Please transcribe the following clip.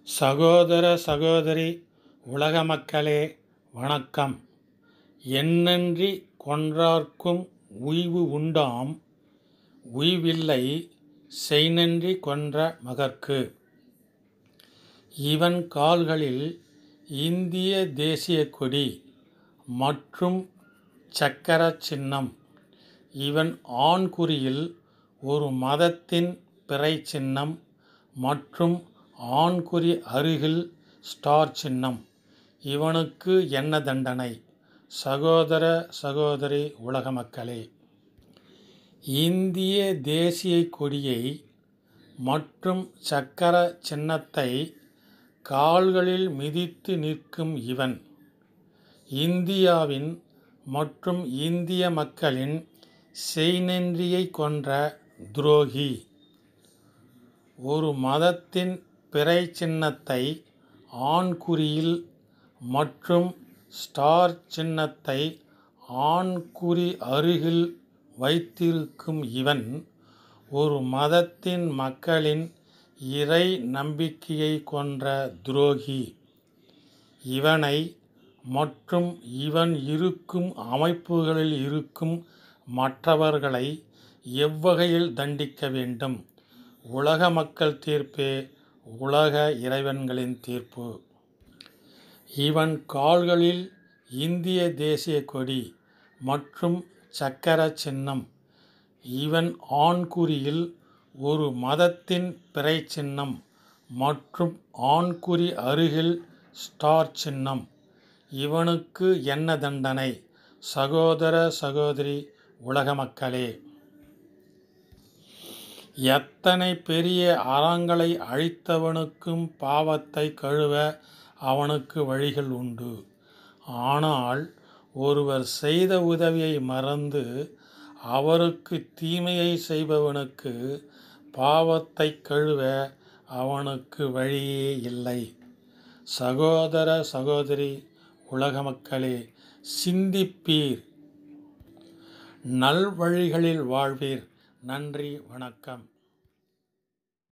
சகோதர சகோதரி உலக மக்களே வணக்கம். எண்ணன்றி கொன்றார்க்கும் உய்வு உண்டாம், உய்வில்லை செய்நன்றி கொன்ற மகற்கு. இவன் கால்களில் இந்திய தேசிய கொடி மற்றும் சக்கர சின்னம். இவன் ஆண்குறியில் ஒரு மதத்தின் பிறை சின்னம் மற்றும் ஆண்குறி அருகில் ஸ்டார் சின்னம். இவனுக்கு என்ன தண்டனை? சகோதர சகோதரி உலக மக்களே, இந்திய தேசிய கொடியை மற்றும் சக்கர சின்னத்தை கால்களில் மிதித்து நிற்கும் இவன் இந்தியாவின் மற்றும் இந்திய மக்களின் செய்நன்றியை கொன்ற துரோகி. ஒரு மதத்தின் பிறை சின்னத்தை ஆண்குறியில் மற்றும் ஸ்டார் சின்னத்தை ஆண்குறி அருகில் வைத்திருக்கும் இவன் ஒரு மதத்தின் மக்களின் இறை நம்பிக்கையை கொன்ற துரோகி. இவனை மற்றும் இவன் இருக்கும் அமைப்புகளில் இருக்கும் மற்றவர்களை எவ்வகையில் தண்டிக்க வேண்டும்? உலக மக்கள் தீர்ப்பே உலக இறைவன்களின் தீர்ப்பு. இவன் கால்களில் இந்திய தேசிய கொடி மற்றும் சக்கர சின்னம். இவன் ஆண்குறியில் ஒரு மதத்தின் பிறை சின்னம் மற்றும் ஆண்குறி அருகில் ஸ்டார் சின்னம். இவனுக்கு என்ன தண்டனை? சகோதர சகோதரி உலக மக்களே, எத்தனை பெரிய அறங்களை அழித்தவனுக்கும் பாவத்தை கழுவ அவனுக்கு வழிகள் உண்டு. ஆனால் ஒருவர் செய்த உதவியை மறந்து அவருக்கு தீமையை செய்பவனுக்கு பாவத்தை கழுவ அவனுக்கு வழியே இல்லை. சகோதர சகோதரி உலக மக்களே, சிந்திப்பீர், நல்வழிகளில் வாழ்வீர். நன்றி, வணக்கம்.